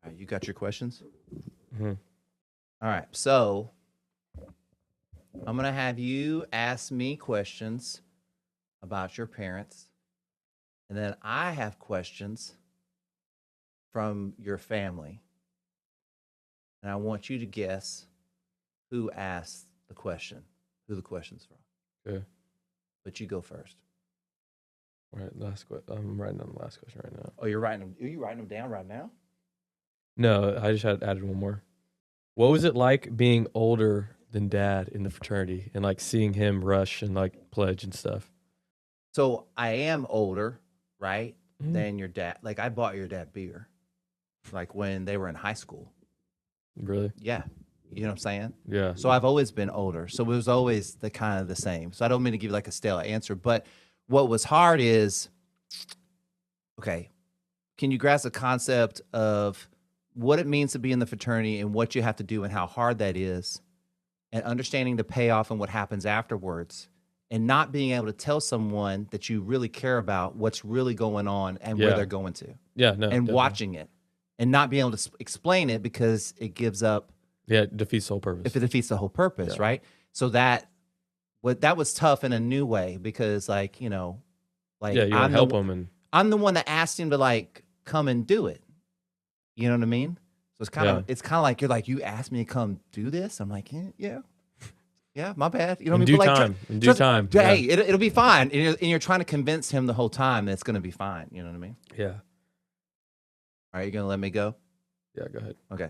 All right, you got your questions? Mm-hmm. All right. So I'm going to have you ask me questions about your parents. And then I have questions from your family. And I want you to guess who asked the question, who the question's from. Okay. But you go first. All right. I'm writing down the last question right now. Oh, you're writing them. Are you writing them down right now? No, I just had added one more. What was it like being older than dad in the fraternity and like seeing him rush and like pledge and stuff? So I am older, right? Mm. Than your dad. Like I bought your dad beer, like when they were in high school. Really? Yeah. You know what I'm saying? Yeah. So I've always been older. So it was always the kind of the same. So I don't mean to give you like a stale answer, but what was hard is okay, can you grasp the concept of what it means to be in the fraternity and what you have to do and how hard that is, and understanding the payoff and what happens afterwards, and not being able to tell someone that you really care about what's really going on and where Yeah. they're going to, Yeah. No. and Definitely. watching it and not being able to explain it because it gives up Yeah. It defeats the whole purpose. if it defeats the whole purpose, Yeah. right? So that was tough in a new way because like, you know, like Yeah. You want to help him and I'm the one that asked him to like come and do it. You know what I mean? So it's kind of like you're like, you asked me to come do this. I'm like, yeah, my bad. You know what I in mean? due But like, time. In due time. hey, Yeah. it'll be fine. And you're trying to convince him the whole time that it's going to be fine. You know what I mean? Yeah. All right, you going to let me go? Yeah. Go ahead. Okay.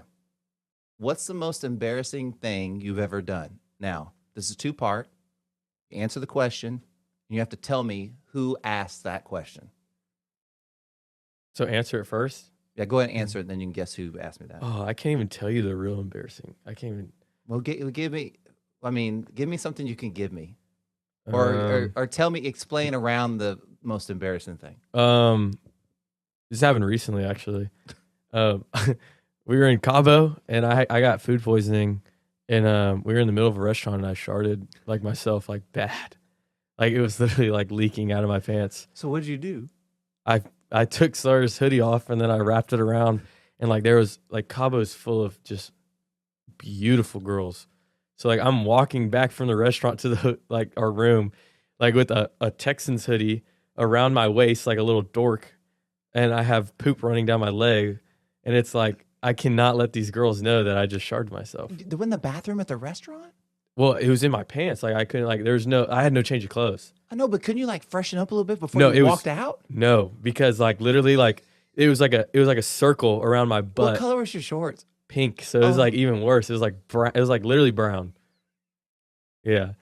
What's the most embarrassing thing you've ever done? Now, this is two-part. You answer the question, and you have to tell me who asked that question. So answer it first. Yeah, go ahead and answer it, and then you can guess who asked me that. Oh, I can't even tell you the real embarrassing. I can't even. Well, give me. I mean, give me something you can give me, or tell me, explain around the most embarrassing thing. This happened recently, actually. We were in Cabo, and I got food poisoning, and we were in the middle of a restaurant, and I sharted like myself, like bad, like it was literally like leaking out of my pants. So what did you do? I took Sarah's hoodie off, and then I wrapped it around, and like there was like Cabo's full of just beautiful girls. So like I'm walking back from the restaurant to the like our room, like with a Texans hoodie around my waist, like a little dork, and I have poop running down my leg, and it's like I cannot let these girls know that I just sharted myself. They were in the bathroom at the restaurant? Well, it was in my pants. Like I couldn't like I had no change of clothes. I know, but couldn't you like freshen up a little bit before you walked out? No, because like literally like it was like a circle around my butt. What color was your shorts? Pink. So it was like even worse. It was like brown. It was like literally brown. Yeah.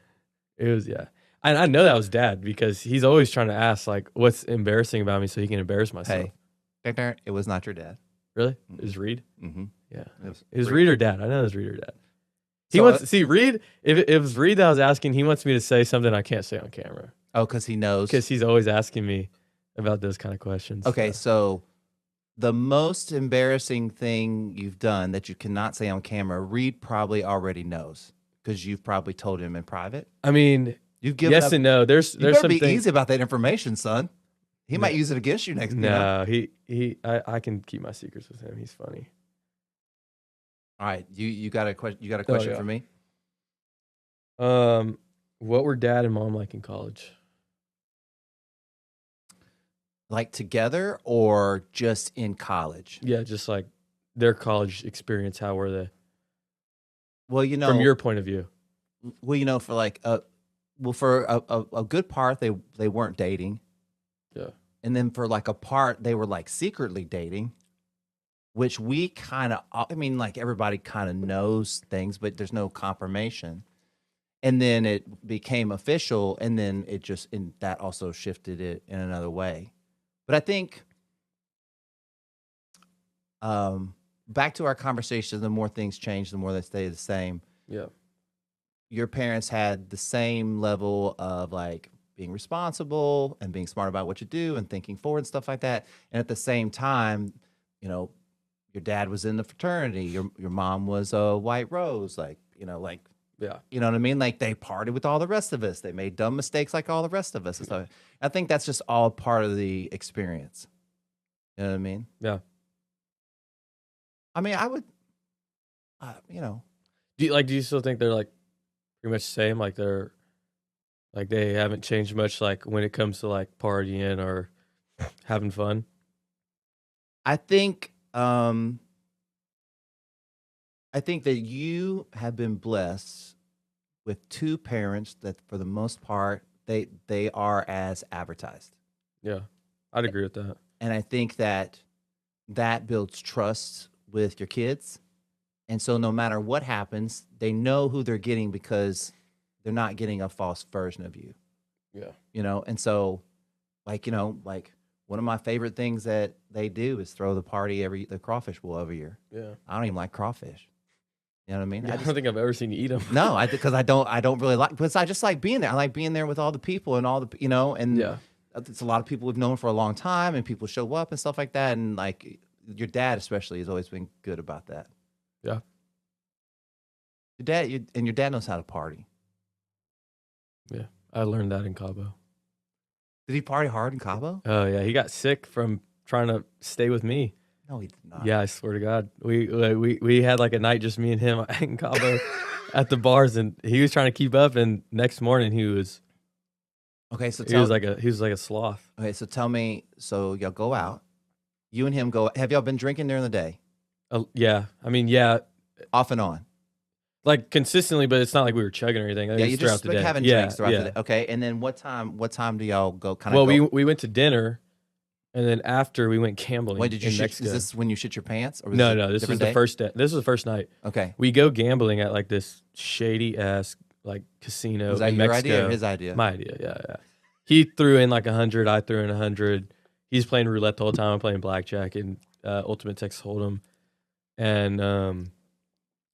It was, yeah. And I know that was dad because he's always trying to ask like what's embarrassing about me so he can embarrass myself. Hey, it was not your dad. Really? It was Reed? Mm-hmm. Yeah. It was Reed or dad. I know it was Reed or dad. He Reed, if it was Reed that I was asking, he wants me to say something I can't say on camera. Oh, because he knows. Because he's always asking me about those kind of questions. Okay, so the most embarrassing thing you've done that you cannot say on camera, Reed probably already knows because you've probably told him in private. I mean, you've given yes up, and no. There's something easy about that information, son. He might use it against you next. No, I can keep my secrets with him. He's funny. All right, you got a question? You got a question for me? What were dad and mom like in college? Like together or just in college? Yeah, just like their college experience. How were they? Well, you know, from your point of view. Well, you know, for like for a good part, they weren't dating. Yeah. And then for like a part, they were like secretly dating, which we kind of, I mean, like everybody kind of knows things, but there's no confirmation. And then it became official, and then that also shifted it in another way. But I think, back to our conversation, the more things change, the more they stay the same. Yeah. Your parents had the same level of like being responsible and being smart about what you do and thinking forward and stuff like that. And at the same time, you know, your dad was in the fraternity. Your mom was a white rose, like, you know, like, yeah, you know what I mean? Like they partied with all the rest of us. They made dumb mistakes like all the rest of us and stuff. I think that's just all part of the experience. You know what I mean? Yeah. I mean, I would, you know, Do you still think they're like pretty much the same? Like they haven't changed much. Like when it comes to like partying or having fun. I think, I think that you have been blessed with two parents that, for the most part, they are as advertised, Yeah, I'd agree with that. and I think that that builds trust with your kids, and so no matter what happens, they know who they're getting because they're not getting a false version of you, Yeah. and so, like one of my favorite things that they do is throw the crawfish bowl every year. Yeah. I don't even like crawfish. You know what I mean? I don't think I've ever seen you eat them. No, because I don't really like, because I just like being there. I like being there with all the people and and Yeah. it's a lot of people we've known for a long time, and people show up and stuff like that. And like your dad especially has always been good about that. Yeah. Your dad knows how to party. Yeah. I learned that in Cabo. Did he party hard in Cabo? Oh yeah, he got sick from trying to stay with me. No, he did not. Yeah, I swear to God, we had like a night just me and him in Cabo at the bars, and he was trying to keep up. And next morning he was Okay, so he was like a sloth. okay, so tell me. So y'all go out. You and him go. Have y'all been drinking during the day, Yeah, I mean, yeah, off and on? like consistently, but it's not like we were chugging or anything. Yeah, you throughout just the like day. having drinks throughout the day. Okay, and then what time do y'all go? Kind of. Well, we went to dinner, and then after we went gambling. Wait, did you in shit? Mexico. Is this when you shit your pants? Or was No, it no. a This was different the day? first day. This was the first night. Okay. We go gambling at like this shady ass like casino Was that in your Mexico. idea or his idea? My idea. Yeah. He threw in like 100. I threw in 100. He's playing roulette the whole time. I'm playing blackjack and Ultimate Texas Hold'em, and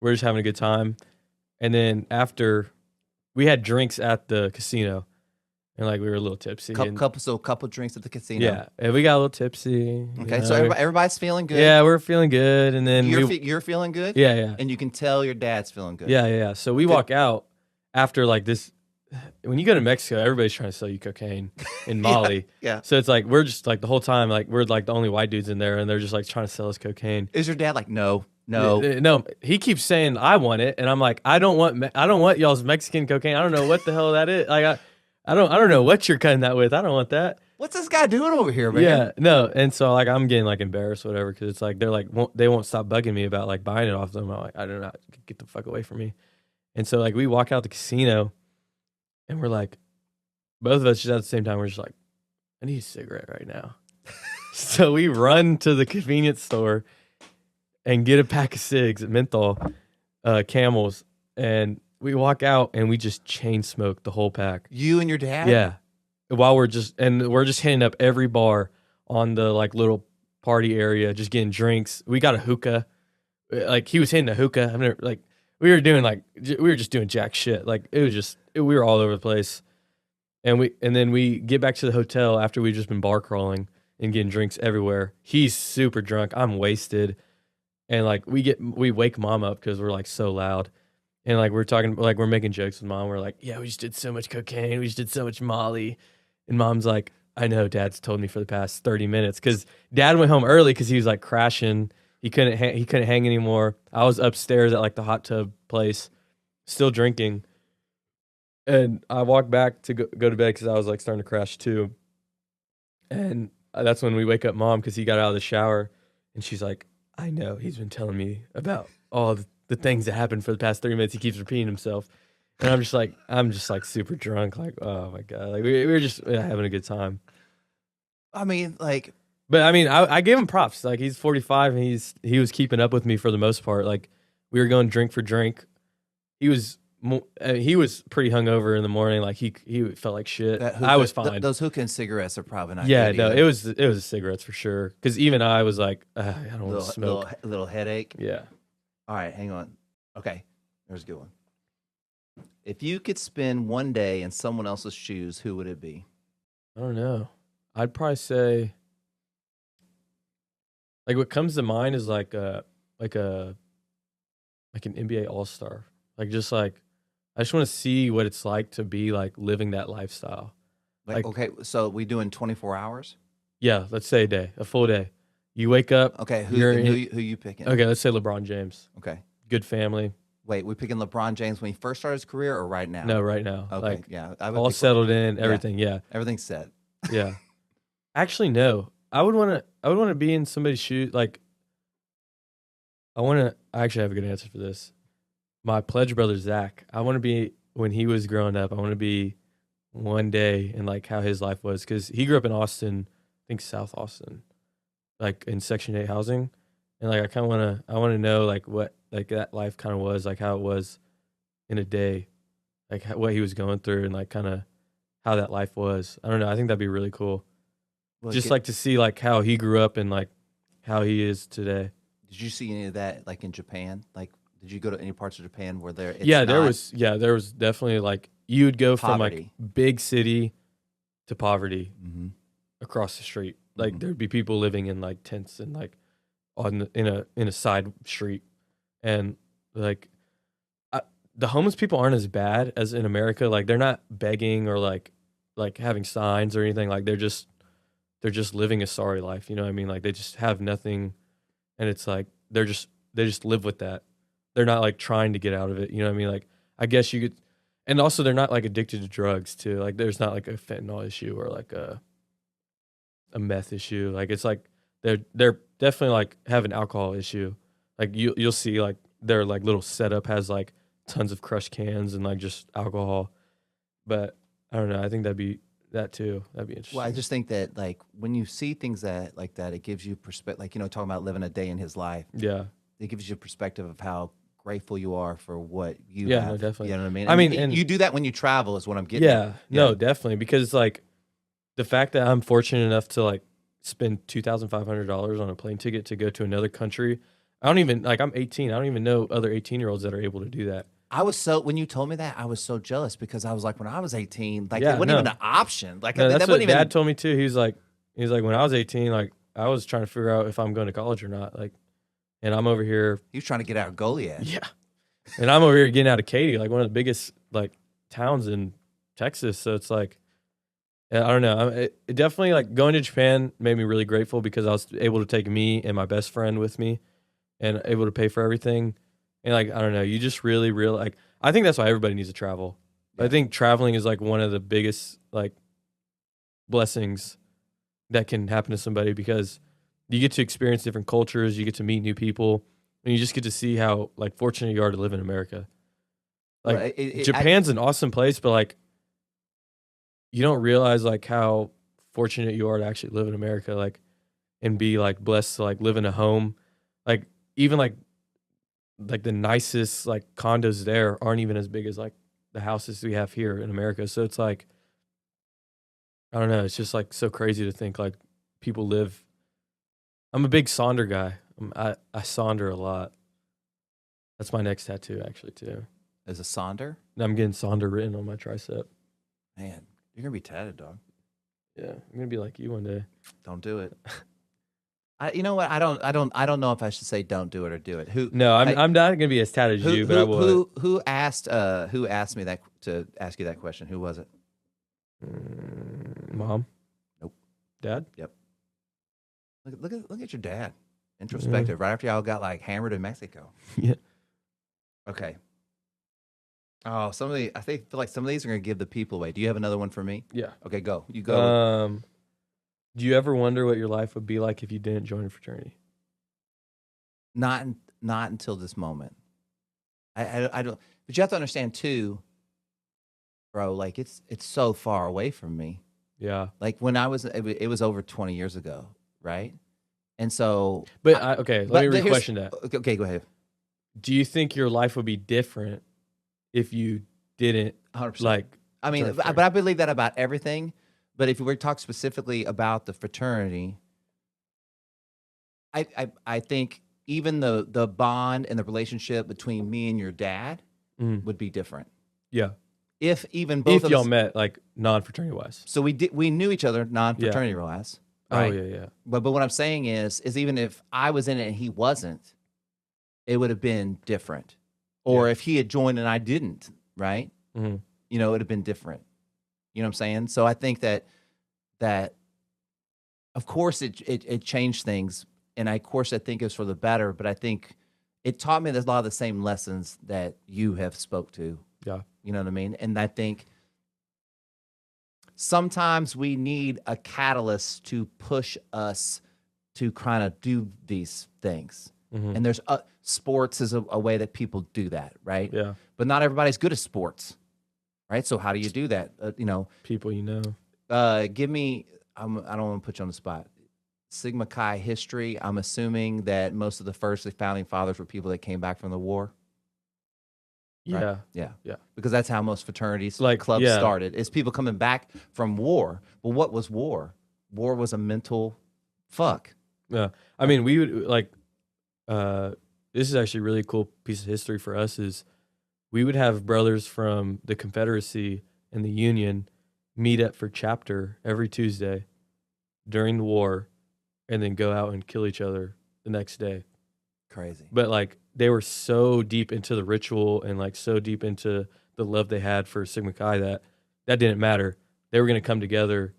we're just having a good time. And then after, we had drinks at the casino, and like we were a little tipsy. Couple drinks at the casino. Yeah, and we got a little tipsy. Okay, so everybody's feeling good. Yeah, we're feeling good, and then you're feeling good. Yeah. And you can tell your dad's feeling good. Yeah. So we walk out after like this. When you go to Mexico, everybody's trying to sell you cocaine and Molly. Yeah. So it's like we're just like the whole time, like we're like the only white dudes in there, and they're just like trying to sell us cocaine. Is your dad like no? No. He keeps saying I want it, and I'm like I don't want y'all's Mexican cocaine. I don't know what the hell that is. Like I don't know what you're cutting that with. I don't want that. What's this guy doing over here, man? Yeah, no. And so like I'm getting like embarrassed, whatever, because it's like they're like they won't stop bugging me about like buying it off them. I'm like I don't know, get the fuck away from me. And so like we walk out the casino, and we're like, both of us just at the same time, we're just like, I need a cigarette right now. So we run to the convenience store and get a pack of cigs, menthol, Camels, and we walk out and we just chain smoke the whole pack. You and your dad? Yeah. While we're just hitting up every bar on the like little party area, just getting drinks. We got a hookah. Like he was hitting a hookah. I've never like we were just doing jack shit. Like it was just we were all over the place. And then we get back to the hotel after we've just been bar crawling and getting drinks everywhere. He's super drunk. I'm wasted. And like we wake mom up because we're like so loud. And like we're talking, like we're making jokes with mom. We're like, yeah, we just did so much cocaine. We just did so much Molly. And mom's like, I know dad's told me for the past 30 minutes. Because dad went home early because he was like crashing. He couldn't hang anymore. I was upstairs at like the hot tub place, still drinking. And I walked back to go to bed because I was like starting to crash too. And that's when we wake up mom because he got out of the shower. And she's like, I know he's been telling me about all the things that happened for the past 30 minutes. He keeps repeating himself. And I'm just like super drunk. Like, oh my God. Like we were just having a good time. I mean, like, but I mean, I gave him props. Like he's 45 and he was keeping up with me for the most part. Like we were going drink for drink. He was pretty hungover in the morning. Like he felt like shit. I was fine. Those hookah and cigarettes are probably not. Yeah, good no, either. it was cigarettes for sure. Because even I was like, I don't want to smoke. Little headache. Yeah. All right, hang on. Okay, there's a good one. If you could spend one day in someone else's shoes, who would it be? I don't know. I'd probably say, like, what comes to mind is like an NBA All-Star. Like, just like, I just want to see what it's like to be like living that lifestyle. Like, okay, so we doing 24 hours? Yeah, let's say a full day. You wake up. Okay, you're who you picking? Okay, let's say LeBron James. Okay. Good family. Wait, we picking LeBron James when he first started his career or right now? No, right now. Okay, Like, yeah. I would all pick settled in, everything. Yeah. everything's set. Yeah. Actually, no. I would want to be in somebody's shoes. Like, I actually have a good answer for this. My pledge brother, Zach, I want to be, when he was growing up, I want to be one day in like how his life was. Cause he grew up in Austin, I think South Austin, like in Section 8 housing. And like, I want to know like what, like that life kind of was, like how it was in a day, like what he was going through and like kind of how that life was. I don't know. I think that'd be really cool. Well, Just like to see like how he grew up and like how he is today. did you see any of that like in Japan? Like, did you go to any parts of Japan where there? There was definitely like you would go from like poverty. big city to poverty Mm-hmm. across the street. Like Mhm. there'd be people living in like tents and like in a side street, and like the homeless people aren't as bad as in America. Like they're not begging or like having signs or anything. Like they're just living a sorry life. You know what I mean? Like they just have nothing, and it's like they just live with that. They're not like trying to get out of it. You know what I mean? Like I guess you could, and also they're not like addicted to drugs too. Like there's not like a fentanyl issue or like a meth issue. Like it's like they're definitely like have an alcohol issue. Like you'll see like their like little setup has like tons of crushed cans and like just alcohol. But I don't know. I think that too. That'd be interesting. Well, I just think that like when you see things that like that, it gives you perspective. Like talking about living a day in his life, Yeah. it gives you a perspective of how grateful you are for what you Yeah, have. no, definitely. You know what I mean? I mean, And and you do that when you travel, is what I'm getting. yeah, at. no, definitely. Because like the fact that I'm fortunate enough to like spend $2,500 on a plane ticket to go to another country. I don't even like I'm 18. I don't even know other 18-year-olds that are able to do that. I was so when you told me that, I was so jealous because I was like, when I was 18, like Yeah, it wasn't no. even an option. Like No, that that's what wasn't even. Dad told me too. He's like when I was 18, like I was trying to figure out if I'm going to college or not. Like, and I'm over here. He was trying to get out of Goliad. Yeah. And I'm over here getting out of Katy, like one of the biggest like towns in Texas. So it's like, I don't know. It definitely like going to Japan made me really grateful because I was able to take me and my best friend with me, and able to pay for everything. And like I don't know, you just really like I think that's why everybody needs to travel. Yeah. I think traveling is like one of the biggest like blessings that can happen to somebody because you get to experience different cultures, you get to meet new people, and you just get to see how like fortunate you are to live in America. Like Well, Japan's an awesome place, but like you don't realize like how fortunate you are to actually live in America, like and be like blessed to like live in a home, like even like the nicest like condos there aren't even as big as like the houses we have here in America. So it's like I don't know, it's just like so crazy to think like people live. I'm a big Sonder guy. I Sonder a lot. That's my next tattoo actually too. as a Sonder, I'm getting Sonder written on my tricep. man, you're gonna be tatted, dog. Yeah, I'm gonna be like you one day. Don't do it. You know what? I don't know if I should say don't do it or do it. No, I'm not gonna be as tatted as you, but I will. Who asked me that to ask you that question? Who was it? Mom. Nope. Dad. Yep. Look at your dad. Introspective. Right after y'all got like hammered in Mexico. Yeah. Okay. Oh, I feel like some of these are gonna give the people away. Do you have another one for me? Yeah. Okay, go. You go. Do you ever wonder what your life would be like if you didn't join a fraternity? Not until this moment. I don't. But you have to understand too, bro. Like it's so far away from me. Yeah. Like when it was over 20 years ago, right? And so, But okay, let me re-question that. Okay, go ahead. Do you think your life would be different if you didn't 100%. like? I mean, join a but I believe that about everything. But if we were to talk specifically about the fraternity, I think even the bond and the relationship between me and your dad would be different. Yeah. If even both if of y'all us, met like non-fraternity wise. so we knew each other non-fraternity wise. Right? Oh yeah. But what I'm saying is even if I was in it and he wasn't, it would have been different. Or if he had joined and I didn't, right? Mm-hmm. You know, it would have been different. You know what I'm saying? So I think that of course it changed things and of course I think it's for the better, but I think it taught me there's a lot of the same lessons that you have spoke to. Yeah. You know what I mean? And I think sometimes we need a catalyst to push us to kind of do these things. Mm-hmm. And there's sports is a way that people do that, right? Yeah. But not everybody's good at sports, right? So how do you do that? People, you know. Give me. I don't want to put you on the spot. Sigma Chi history. I'm assuming that most of the first founding fathers were people that came back from the war. Right? Yeah. Yeah. Yeah. Because that's how most fraternities, Like, clubs yeah. started. It's people coming back from war. Well, what was war? War was a mental fuck. Yeah. I mean, we would like, this is actually a really cool piece of history for us is we would have brothers from the Confederacy and the Union meet up for chapter every Tuesday during the war and then go out and kill each other the next day. Crazy. But like they were so deep into the ritual and like so deep into the love they had for Sigma Chi that didn't matter. They were going to come together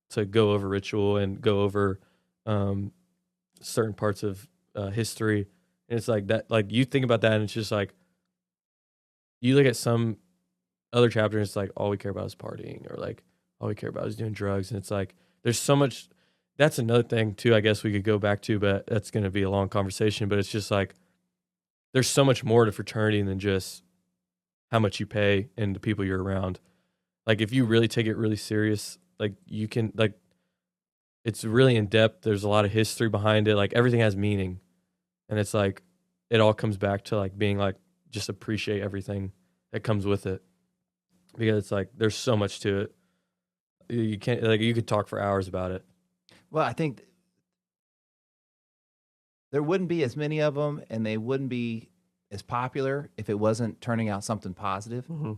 to go over ritual and go over certain parts of history. And it's like that, like you think about that and it's just like, you look at some other chapter and it's like, all we care about is partying or like all we care about is doing drugs. And it's like, there's so much, that's another thing too, I guess we could go back to, but that's going to be a long conversation. But it's just like, there's so much more to fraternity than just how much you pay and the people you're around. Like if you really take it really serious, like you can, like, it's really in depth. There's a lot of history behind it. Like everything has meaning. And it's like, it all comes back to like being like, just appreciate everything that comes with it. Because it's like, there's so much to it. You can't, like, you could talk for hours about it. Well, I think there wouldn't be as many of them and they wouldn't be as popular if it wasn't turning out something positive. Mm-hmm.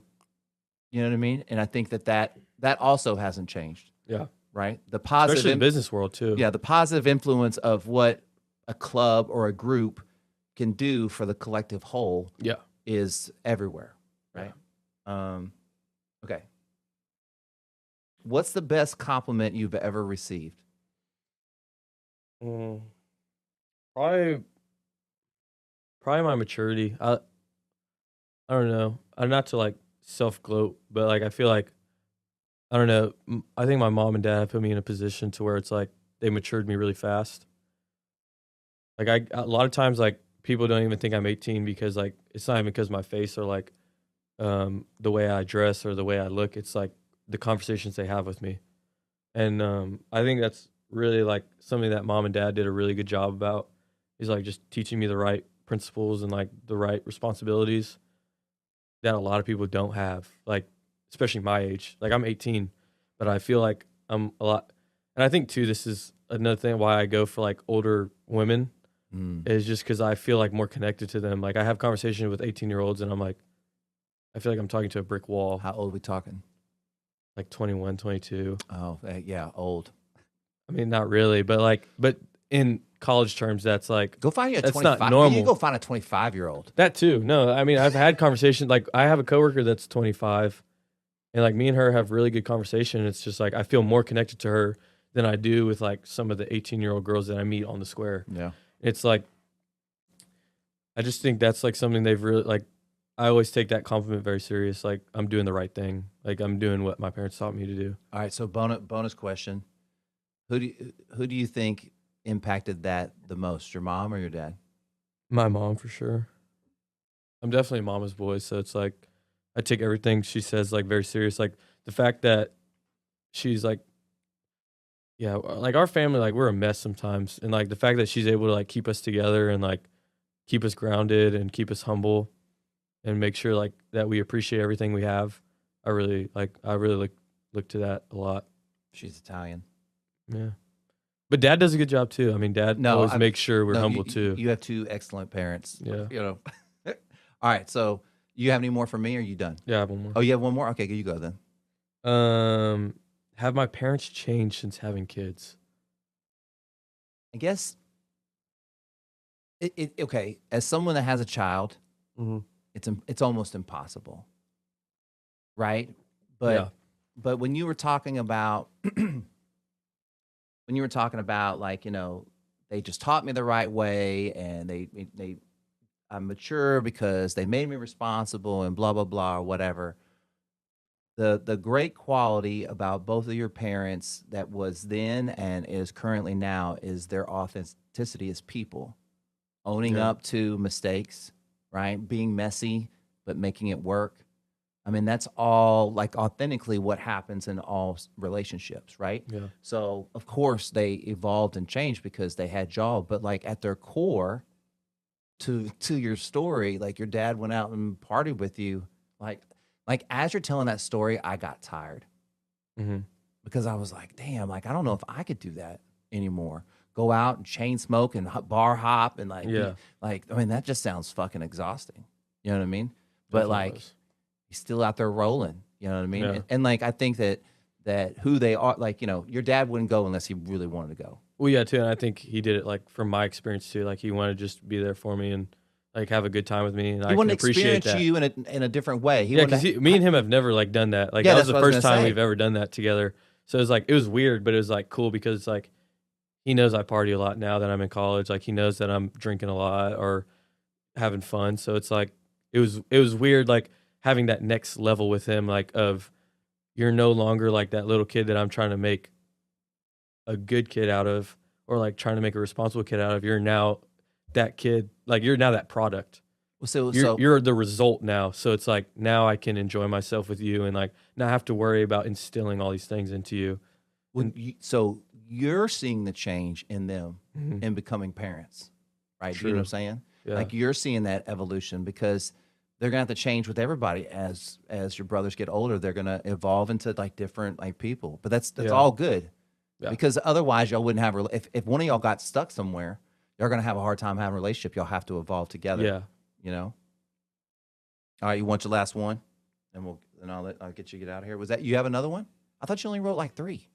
You know what I mean? And I think that also hasn't changed. Yeah. Right? The positive, especially in the business world too. Yeah, the positive influence of what a club or a group can do for the collective whole. Yeah. Is everywhere. Right? Yeah. Okay. What's the best compliment you've ever received? Probably my maturity. I don't know. I'm not to like self gloat, but like I feel like I don't know. I think my mom and dad put me in a position to where it's like they matured me really fast. Like a lot of times like people don't even think I'm 18 because like it's not even because of my face or like the way I dress or the way I look. It's like the conversations they have with me. And I think that's really like something that mom and dad did a really good job about is like just teaching me the right principles and like the right responsibilities that a lot of people don't have, like especially my age. Like I'm 18, but I feel like I'm a lot. And I think too, this is another thing why I go for like older women is just because I feel like more connected to them. Like I have conversations with 18-year-olds and I'm like, I feel like I'm talking to a brick wall. How old are we talking? Like 21, 22. Oh, yeah, old. I mean, not really, but in college terms, that's like go find you a that's 25. not normal. You go find a 25-year-old. That too. No, I mean, I've had conversations. Like I have a coworker that's 25, and like me and her have really good conversation. It's just like I feel more connected to her than I do with like some of the 18-year-old girls that I meet on the square. Yeah, it's like I just think that's like something they've really like. I always take that compliment very serious. Like I'm doing the right thing. Like I'm doing what my parents taught me to do. All right. So bonus question: Who do you think impacted that the most? Your mom or your dad? My mom for sure. I'm definitely a mama's boy, so it's like I take everything she says like very serious. Like the fact that she's like, yeah, like our family, like we're a mess sometimes, and like the fact that she's able to like keep us together and like keep us grounded and keep us humble and make sure like that we appreciate everything we have. I really look to that a lot. She's Italian. Yeah. But dad does a good job too. I mean, dad always makes sure we're humble too. You have two excellent parents. Yeah. You know. All right. So you have any more for me or are you done? Yeah, I have one more. Oh, you have one more? Okay, you go then. Have my parents changed since having kids? I guess okay, as someone that has a child, it's almost impossible. Right? But when you were talking about like, you know, they just taught me the right way, and I'm mature because they made me responsible and blah blah blah or whatever. The great quality about both of your parents that was then and is currently now is their authenticity as people, owning Yeah. up to mistakes, right? Being messy but making it work. I mean, that's all like authentically what happens in all relationships, right? Yeah. So, of course, they evolved and changed because they had y'all, but like at their core, to your story, like your dad went out and partied with you, like as you're telling that story, I got tired Hmm. because I was like, damn, like I don't know if I could do that anymore. Go out and chain smoke and bar hop and like be Yeah. like, I mean, that just sounds fucking exhausting. You know what I mean? But Definitely like was. he's still out there rolling. You know what I mean? Yeah. And like I think that who they are, like your dad wouldn't go unless he really wanted to go. Well, yeah, too. And I think he did it like from my experience too. Like he wanted to just be there for me and like have a good time with me, and He I can wanted to appreciate experience that. you in a different way. He Yeah, wanted because to, me and him have never like done that. Like yeah, that was that's the what I was first gonna time say. we've ever done that together. So it was like it was weird, but it was like cool because it's like he knows I party a lot now that I'm in college. Like he knows that I'm drinking a lot or having fun. So it's like it was weird like having that next level with him, like of you're no longer like that little kid that I'm trying to make a good kid out of or like trying to make a responsible kid out of. You're now that kid, like you're now that product. Well, so You're the result now. So it's like now I can enjoy myself with you and like not have to worry about instilling all these things into you. And so you're seeing the change in them Mhm. in becoming parents, right? You know what I'm True. saying? Yeah. Like you're seeing that evolution because they're gonna have to change with everybody as your brothers get older. They're gonna evolve into like different like people. But that's Yeah. all good Yeah. because otherwise y'all wouldn't have if one of y'all got stuck somewhere, you're gonna have a hard time having a relationship. Y'all have to evolve together. Yeah. You know. All right, you want your last one, and I'll get you get out of here. Was that you have another one? I thought you only wrote like 3.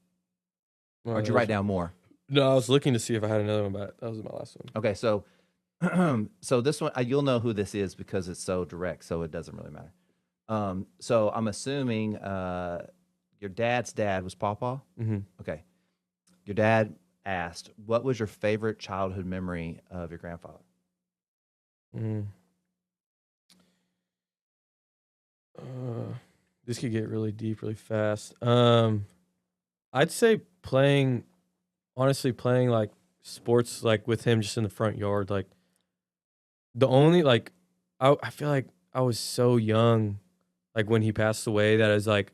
Well, Or did you write down more? No, I was looking to see if I had another one, but that was my last one. Okay, so so this one you'll know who this is because it's so direct, so it doesn't really matter. So I'm assuming your dad's dad was Pawpaw. Mm-hmm. Okay, your dad asked, "What was your favorite childhood memory of your grandfather?" Mm. This could get really deep really fast. I'd say honestly playing like sports like with him just in the front yard. Like the only like I feel like I was so young like when he passed away that is like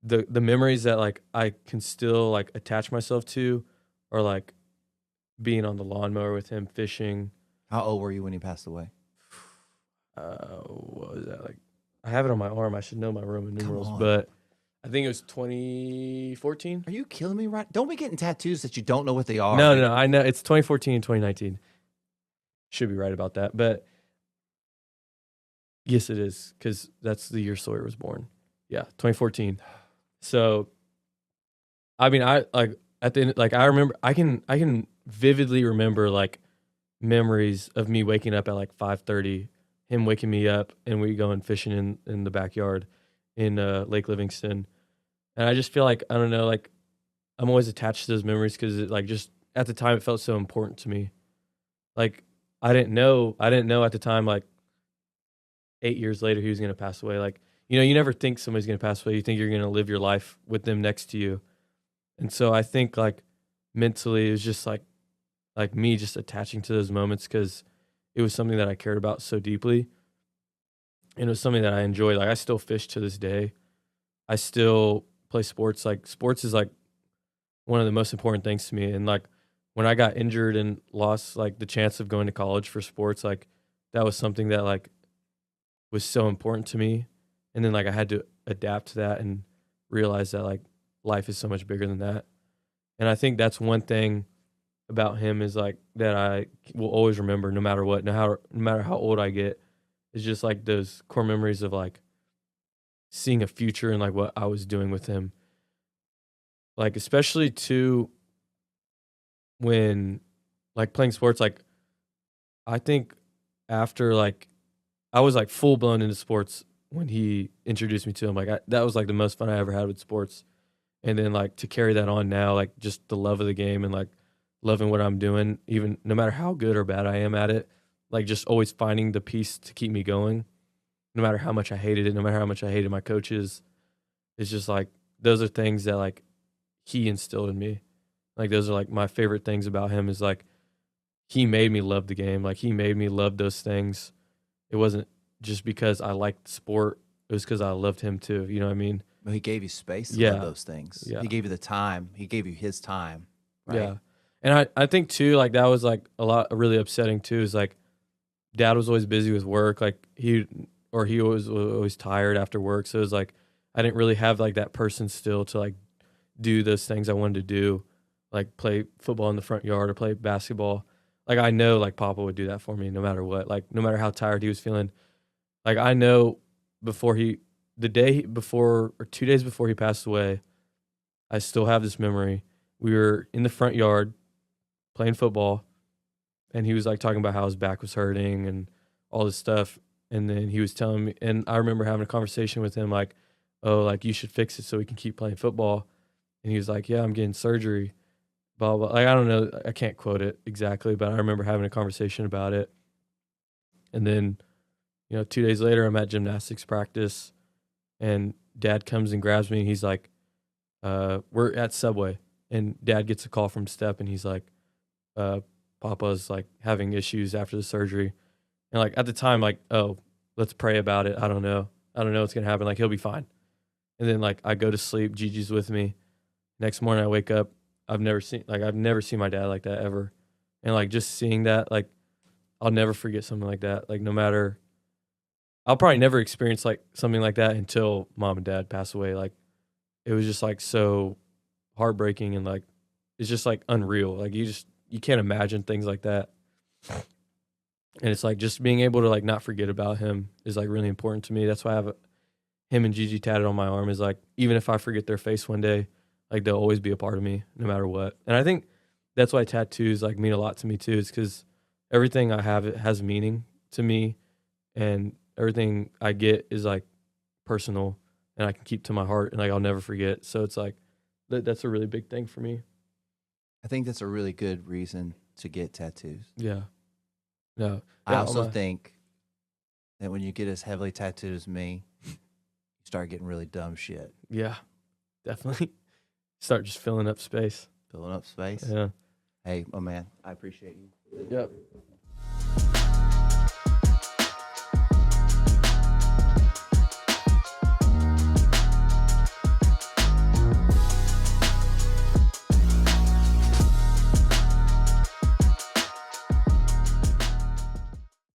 the memories that like I can still like attach myself to are like being on the lawnmower with him fishing. How old were you when he passed away? What was that like? I have it on my arm. I should know my Roman Come numerals, on. but I think it was 2014. Are you killing me? Right? Don't be getting tattoos that you don't know what they are. No, I know it's 2014 and 2019. Should be right about that, but yes, it is because that's the year Sawyer was born. Yeah, 2014. So, I mean, I like at the end, like I remember, I can vividly remember like memories of me waking up at like 5:30, him waking me up, and we going fishing in the backyard in Lake Livingston, and I just feel like I don't know, like I'm always attached to those memories because it like just at the time it felt so important to me. Like I didn't know at the time like 8 years later he was gonna pass away. Like you never think somebody's gonna pass away. You think you're gonna live your life with them next to you, and so I think like mentally it was just like me just attaching to those moments because it was something that I cared about so deeply, and it was something that I enjoyed. Like I still fish to this day. I still play sports. Like sports is like one of the most important things to me. And like when I got injured and lost like the chance of going to college for sports, like that was something that like was so important to me. And then like I had to adapt to that and realize that like life is so much bigger than that. And I think that's one thing about him is like that I will always remember no matter what, no matter how old I get. It's just like those core memories of like seeing a future and like what I was doing with him. Like especially too when like playing sports, like I think after like I was like full blown into sports when he introduced me to him. Like that was like the most fun I ever had with sports. And then like to carry that on now, like just the love of the game and like loving what I'm doing, even no matter how good or bad I am at it. Like just always finding the piece to keep me going, no matter how much I hated it, no matter how much I hated my coaches. It's just like those are things that like he instilled in me. Like those are like my favorite things about him is like he made me love the game. Like he made me love those things. It wasn't just because I liked the sport. It was because I loved him too. You know what I mean? Well, he gave you space to Yeah. love those things. Yeah. He gave you the time. He gave you his time. Right? Yeah. And I think too, like that was like really upsetting too, is like dad was always busy with work. Like he was always tired after work. So it was like, I didn't really have like that person still to like do those things I wanted to do, like play football in the front yard or play basketball. Like I know like Papa would do that for me no matter what, like no matter how tired he was feeling. Like I know the day before or 2 days before he passed away, I still have this memory. We were in the front yard playing football, and he was like talking about how his back was hurting and all this stuff. And then he was telling me, and I remember having a conversation with him like, oh, like you should fix it so we can keep playing football. And he was like, yeah, I'm getting surgery, blah, blah. Like, I don't know. I can't quote it exactly, but I remember having a conversation about it. And then, 2 days later, I'm at gymnastics practice, and dad comes and grabs me. He's like, we're at Subway, and dad gets a call from Step, and he's like, Papa's like having issues after the surgery. And like at the time, like, oh, let's pray about it. I don't know what's going to happen. Like, he'll be fine. And then like I go to sleep. Gigi's with me. Next morning I wake up. I've never seen my dad like that ever. And like just seeing that, like I'll never forget something like that. Like no matter, I'll probably never experience like something like that until mom and dad pass away. Like it was just like so heartbreaking, and like it's just like unreal. Like you can't imagine things like that. And it's like just being able to like not forget about him is like really important to me. That's why I have him and Gigi tatted on my arm, is like, even if I forget their face one day, like they'll always be a part of me no matter what. And I think that's why tattoos like mean a lot to me too, is because everything I have, it has meaning to me, and everything I get is like personal, and I can keep to my heart, and like I'll never forget. So it's like that's a really big thing for me. I think that's a really good reason to get tattoos. Yeah. No. I Yeah, also think that when you get as heavily tattooed as me, you start getting really dumb shit. Yeah, definitely. Start just filling up space. Filling up space. Yeah. Hey, my man, I appreciate you. Yep.